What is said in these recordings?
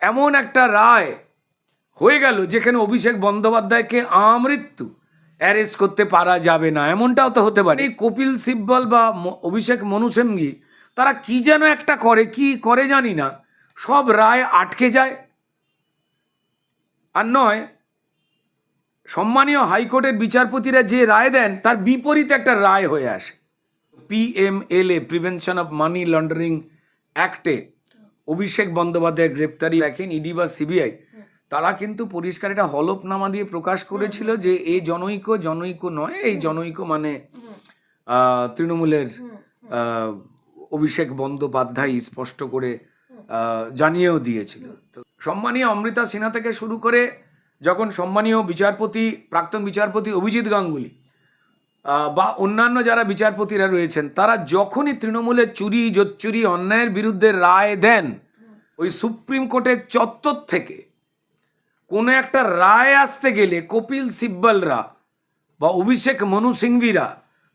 এমন একটা রায় হয়ে গেল যেখানে অভিষেক বন্দ্যোপাধ্যায়কে আমৃত্যু অ্যারেস্ট করতে পারা যাবে না, এমনটাও তো হতে পারে। কপিল সিব্বল বা অভিষেক মনু সিংভি তারা কি যেন একটা করে, কি করে জানি না, সব রায় আটকে যায়। আর নয়, সম্মানীয় হাইকোর্টের বিচারপতিরা যে রায় দেন তার বিপরীতে একটা রায় হয়ে আসে। PMLA prevention of money laundering অ্যাক্টে অভিষেক বন্দ্যোপাধ্যায়ের গ্রেপ্তারি দেখেন ইডি বা সিবিআই, তারা কিন্তু পরিষ্কার এটা হলফনামা দিয়ে প্রকাশ করেছিল যে এই জনৈক নয়, এই জনৈক মানে তৃণমূলের অভিষেক বন্দ্যোপাধ্যায় স্পষ্ট করে জানিয়েও দিয়েছিল। তো সম্মানীয় অমৃতা সিনহা থেকে শুরু করে যখন সম্মানীয় প্রাক্তন বিচারপতি অভিজিৎ গাঙ্গুলি বা অন্যান্য যারা বিচারপতিরা রয়েছেন, তারা যখনই তৃণমূলের চুরি জোচ্চুরি অন্যায়ের বিরুদ্ধে রায় দেন, ওই সুপ্রিম কোর্টের চত্বর থেকে কোনো একটা রায় আসতে গেলে কপিল সিব্বলরা বা অভিষেক মনু সিংভিরা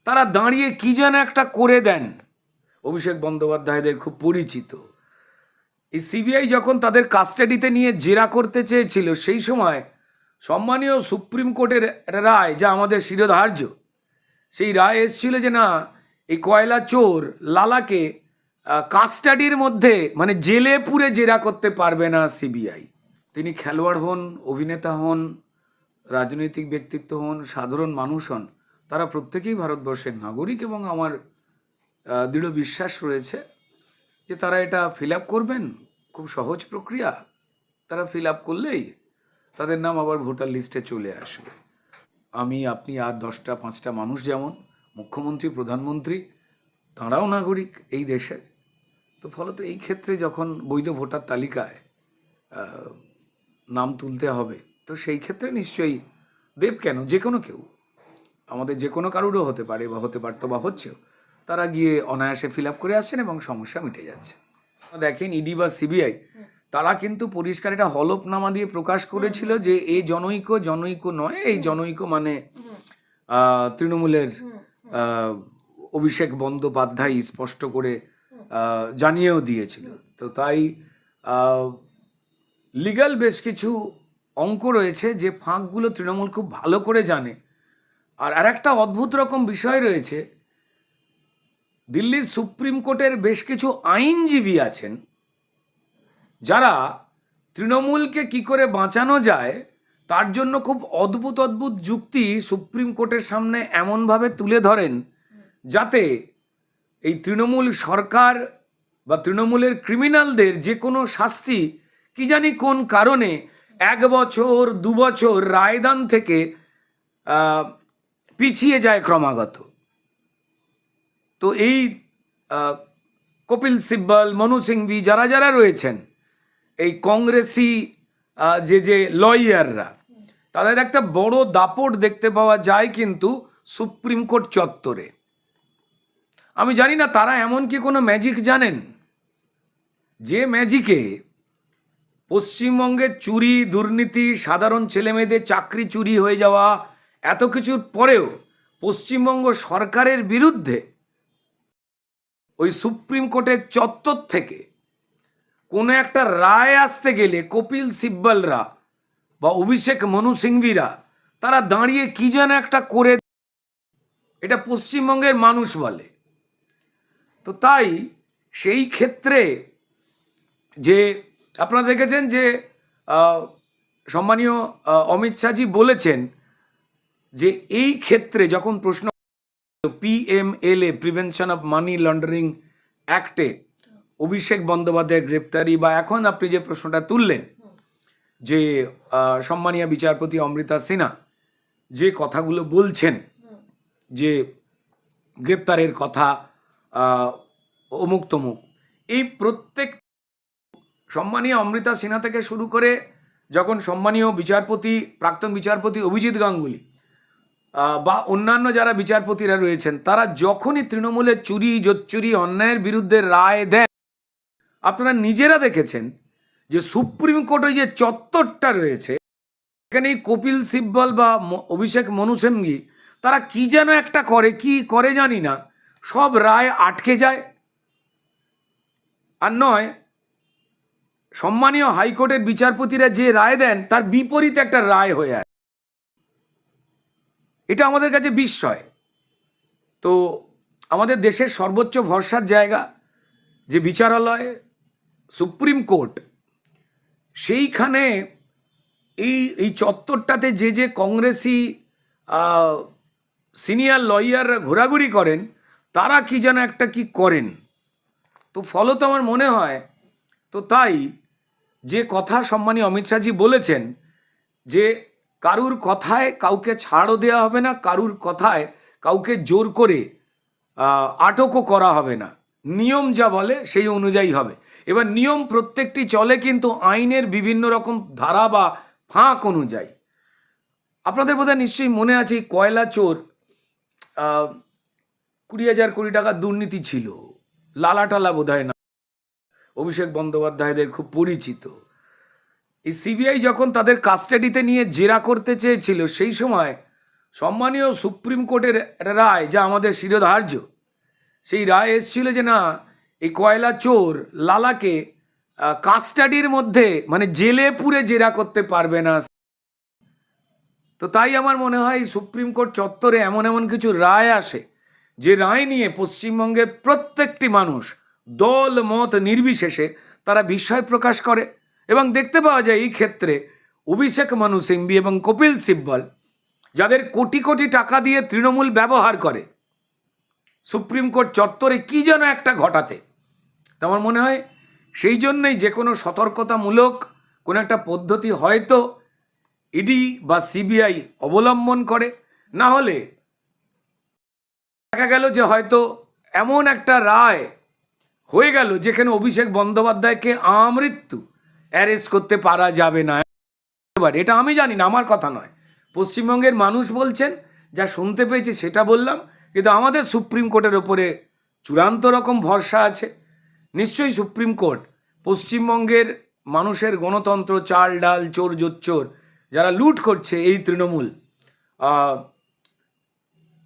তারা দাঁড়িয়ে কি যেন একটা করে দেন। অভিষেক বন্দ্যোপাধ্যায়দের খুব পরিচিত। এই সিবিআই যখন তাদের কাস্টাডিতে নিয়ে জেরা করতে চেয়েছিল, সেই সময় সম্মানীয় সুপ্রিম কোর্টের রায়, যা আমাদের শিরোধার্য, সেই রায় এসেছিল যে না, এই কয়লা চোর লালাকে কাস্টাডির মধ্যে মানে জেলে পুরে জেরা করতে পারবে না সিবিআই। তিনি খেলোয়াড় হন, অভিনেতা হন, রাজনৈতিক ব্যক্তিত্ব হন, সাধারণ মানুষ হন, তারা প্রত্যেকেই ভারতবর্ষের নাগরিক এবং আমার দৃঢ় বিশ্বাস রয়েছে যে তারা এটা ফিল আপ করবেন। খুব সহজ প্রক্রিয়া, তারা ফিল আপ করলেই তাদের নাম আবার ভোটার লিস্টে চলে আসবে। আমি, আপনি আর 10টা-5টা মানুষ যেমন, মুখ্যমন্ত্রী, প্রধানমন্ত্রী, তাঁরাও নাগরিক এই দেশের। তো ফলত এই ক্ষেত্রে যখন বৈধ ভোটার তালিকায় নাম তুলতে হবে, তো সেই ক্ষেত্রে নিশ্চয়ই দেব কেন, যে কোনো কেউ, আমাদের যে কোনো কারুরও হতে পারে বা হতে পারতো বা হচ্ছেও, তারা গিয়ে অনায়াসে ফিল আপ করে আসছেন এবং সমস্যা মিটে যাচ্ছে। দেখেন ইডি বা সিবিআই, তারা কিন্তু পরিষ্কার এটা হলফনামা দিয়ে প্রকাশ করেছিল যে এই জনৈক নয়, এই জনৈক মানে তৃণমূলের অভিষেক বন্দ্যোপাধ্যায় স্পষ্ট করে জানিয়েও দিয়েছিল। তো তাই লিগ্যাল বেশ কিছু অঙ্ক রয়েছে যে ফাঁকগুলো তৃণমূল খুব ভালো করে জানে। আর একটা অদ্ভুত রকম বিষয় রয়েছে, দিল্লির সুপ্রিম কোর্টের বেশ কিছু আইনজীবী আছেন যারা তৃণমূলকে কি করে বাঁচানো যায় তার জন্য খুব অদ্ভুত যুক্তি সুপ্রিম কোর্টের সামনে এমনভাবে তুলে ধরেন যাতে এই তৃণমূল সরকার বা তৃণমূলের ক্রিমিনালদের যে কোনো শাস্তি কি জানি কোন কারণে 1 বছর 2 বছর রায়দান থেকে পিছিয়ে যায় ক্রমাগত। তো এই কপিল সিব্বল, মনু সিংভি যারা রয়েছেন, এই কংগ্রেসি যে লয়াররা, তাদের একটা বড় দাপট দেখতে পাওয়া যায় কিন্তু সুপ্রিম কোর্ট চত্বরে। আমি জানি না তারা এমন কি কোনো ম্যাজিক জানেন যে ম্যাজিকে পশ্চিমবঙ্গের চুরি, দুর্নীতি, সাধারণ ছেলেমেয়েদের চাকরি চুরি হয়ে যাওয়া, এত কিছুর পরেও পশ্চিমবঙ্গ সরকারের বিরুদ্ধে ওই সুপ্রিম কোর্টের চত্বর থেকে কোনো একটা রায় আসতে গেলে কপিল সিব্বলরা বা অভিষেক মনু সিংভিরা তারা দাঁড়িয়ে কি যেন একটা করে, এটা পশ্চিমবঙ্গের মানুষ বলে। তো তাই সেই ক্ষেত্রে যে আপনারা দেখেছেন যে সম্মানীয় অমিত শাহজি বলেছেন যে এই ক্ষেত্রে যখন প্রশ্ন PMLA prevention of money laundering অ্যাক্টে অভিষেক বন্দ্যোপাধ্যায়ের গ্রেপ্তারি, বা এখন আপনি যে প্রশ্নটা তুললেন যে সম্মানীয় বিচারপতি অমৃতা সিনহা যে কথাগুলো বলছেন যে গ্রেপ্তারের কথা অমুক তমুক, এই প্রত্যেক সম্মানীয় অমৃতা সিনহা থেকে শুরু করে যখন সম্মানীয় প্রাক্তন বিচারপতি অভিজিৎ গাঙ্গুলি বা অন্যান্য যারা বিচারপতিরা রয়েছেন, তারা যখনই তৃণমূলের চুরি জোচ্চুরি অন্যায়ের বিরুদ্ধে রায় দেন, আপনারা নিজেরা দেখেছেন যে সুপ্রিম কোর্টে যে চত্বরটা রয়েছে, এখানে কপিল সিব্বল বা অভিষেক মনু সিংভি তারা কি যেন একটা করে, কি করে জানি না, সব রায় আটকে যায়। আর নয়, সম্মানীয় হাইকোর্টের বিচারপতিরা যে রায় দেন তার বিপরীতে একটা রায় হয়ে আসে, এটা আমাদের কাছে বিস্ময়। তো আমাদের দেশের সর্বোচ্চ ভরসার জায়গা যে বিচারালয় সুপ্রিম কোর্ট, সেইখানে এই এই চত্বরটাতে যে কংগ্রেসি সিনিয়র লয়াররা ঘোরাঘুরি করেন, তারা কি যেন একটা কি করেন। তো ফলত আমার মনে হয়, তো তাই যে কথা সম্মানীয় অমিত শাহজি বলেছেন যে কারুর কথায় কাউকে ছাড়ও দেওয়া হবে না, কারুর কথায় কাউকে জোর করে আটকও করা হবে না, নিয়ম যা বলে সেই অনুযায়ী হবে। এবার নিয়ম প্রত্যেকটি চলে কিন্তু আইনের বিভিন্ন রকম ধারা বা ফাঁক অনুযায়ী। আপনাদের বোধহয় নিশ্চয়ই মনে আছে কয়লা চোর 20,000 কোটি টাকা দুর্নীতি ছিল, লালাটালা বোধহয় না, অভিষেক বন্দ্যোপাধ্যায়দের খুব পরিচিত। এই সিবিআই যখন তাদের কাস্টাডিতে নিয়ে জেরা করতে চেয়েছিল, সেই সময় সম্মানীয় সুপ্রিম কোর্টের রায়, যা আমাদের শিরোধার্য, সেই রায় এসেছিল যে না, এই কয়লা চোর লালাকে কাস্টাডির মধ্যে মানে জেলে পুরে জেরা করতে পারবে না। তো তাই আমার মনে হয় সুপ্রিম কোর্ট চত্বরে এমন এমন কিছু রায় আসে, যে রায় নিয়ে পশ্চিমবঙ্গের প্রত্যেকটি মানুষ দল মত নির্বিশেষে তারা বিস্ময় প্রকাশ করে। এবং দেখতে পাওয়া যায় এই ক্ষেত্রে অভিষেক মানু সিংভি এবং কপিল সিব্বল, যাদের কোটি কোটি টাকা দিয়ে তৃণমূল ব্যবহার করে সুপ্রিম কোর্ট চত্বরে কি যেন একটা ঘটাতে। তো আমার মনে হয় সেই জন্যই যে কোনো সতর্কতামূলক কোনো একটা পদ্ধতি হয়তো ইডি বা সিবিআই অবলম্বন করে, না হলে দেখা গেল যে হয়তো এমন একটা রায় হয়ে গেল যেখানে অভিষেক বন্দ্যোপাধ্যায়কে আমৃত্যু অ্যারেস্ট করতে পারা যাবে না। এবার এটা আমি জানি না, আমার কথা নয়, পশ্চিমবঙ্গের মানুষ বলছেন, যা শুনতে পেয়েছি সেটা বললাম। কিন্তু আমাদের সুপ্রিম কোর্টের ওপরে চূড়ান্ত রকম ভরসা আছে। নিশ্চয়ই সুপ্রিম কোর্ট পশ্চিমবঙ্গের মানুষের গণতন্ত্র, চাল ডাল চোর জোচ্চোর যারা লুট করছে এই তৃণমূল,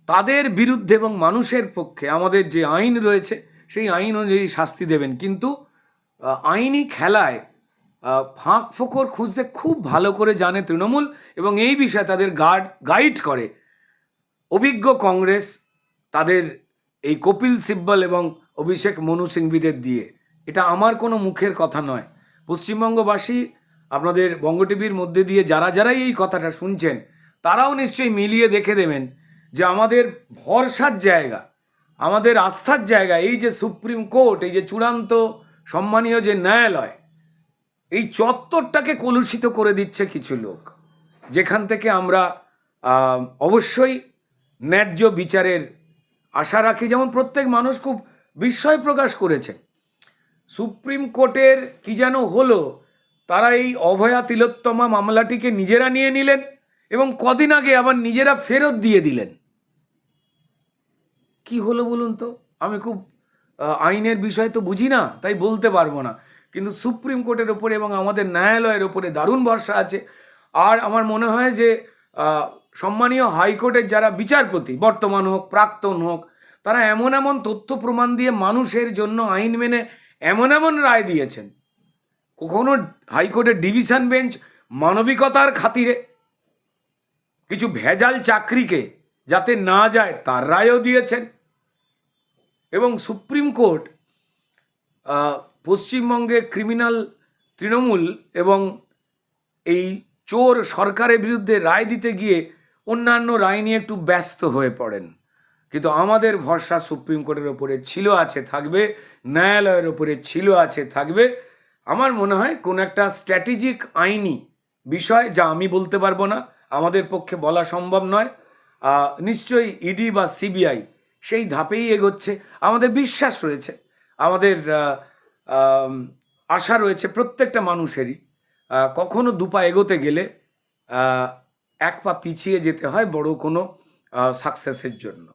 তাদের বিরুদ্ধে এবং মানুষের পক্ষে আমাদের যে আইন রয়েছে সেই আইন অনুযায়ী শাস্তি দেবেন। কিন্তু আইনি খেলায় ফাঁক ফোকর খুঁজতে খুব ভালো করে জানে তৃণমূল, এবং এই বিষয়ে তাদের গাইড করে অভিজ্ঞ কংগ্রেস, তাদের এই কপিল সিব্বল এবং অভিষেক মনু সিংভিদের দিয়ে। এটা আমার কোনো মুখের কথা নয়। পশ্চিমবঙ্গবাসী আপনাদের বঙ্গ টিভির মধ্যে দিয়ে যারাই এই কথাটা শুনছেন, তারাও নিশ্চয়ই মিলিয়ে দেখে দেবেন যে আমাদের ভরসার জায়গা, আমাদের আস্থার জায়গা এই যে সুপ্রিম কোর্ট, এই যে চূড়ান্ত সম্মানীয় যে ন্যায়ালয়, এই চত্বরটাকে কলুষিত করে দিচ্ছে কিছু লোক, যেখান থেকে আমরা অবশ্যই ন্যায্য বিচারের আশা রাখি। যেমন প্রত্যেক মানুষ খুব বিস্ময় প্রকাশ করেছে, সুপ্রিম কোর্টের কি যেন হলো, তারা এই অভয়া তিলোত্তমা মামলাটিকে নিজেরা নিয়ে নিলেন এবং কদিন আগে আবার নিজেরা ফেরত দিয়ে দিলেন। কি হলো বলুন তো? আমি খুব আইনের বিষয় তো বুঝি না, তাই বলতে পারবো না, কিন্তু সুপ্রিম কোর্টের ওপরে এবং আমাদের ন্যায়ালয়ের ওপরে দারুণ ভরসা আছে। আর আমার মনে হয় যে সম্মানীয় হাইকোর্টের যারা বিচারপতি, বর্তমান হোক প্রাক্তন হোক, তারা এমন এমন তথ্য প্রমাণ দিয়ে মানুষের জন্য আইন মেনে এমন এমন রায় দিয়েছেন, কখনো হাইকোর্টের ডিভিশন বেঞ্চ মানবিকতার খাতিরে কিছু ভেজাল চাকরিকে যাতে না যায় তার রায়ও দিয়েছেন। এবং সুপ্রিম কোর্ট পশ্চিমবঙ্গে ক্রিমিনাল তৃণমূল এবং এই চোর সরকারের বিরুদ্ধে রায় দিতে গিয়ে অন্যান্য রায় নিয়ে একটু ব্যস্ত হয়ে পড়েন। কিন্তু আমাদের ভরসা সুপ্রিম কোর্টের ওপরে ছিল, আছে, থাকবে, ন্যায়ালয়ের ওপরে ছিল, আছে, থাকবে। আমার মনে হয় কোনো একটা স্ট্র্যাটেজিক আইনি বিষয়, যা আমি বলতে পারবো না, আমাদের পক্ষে বলা সম্ভব নয়, নিশ্চয়ই ইডি বা সিবিআই সেই ধাপেই এগোচ্ছে। আমাদের বিশ্বাস রয়েছে, আমাদের আশা রয়েছে প্রত্যেকটা মানুষেরই। কখনো দুপা এগোতে গেলে এক পা পিছিয়ে যেতে হয় বড় কোনো সাকসেসের জন্য।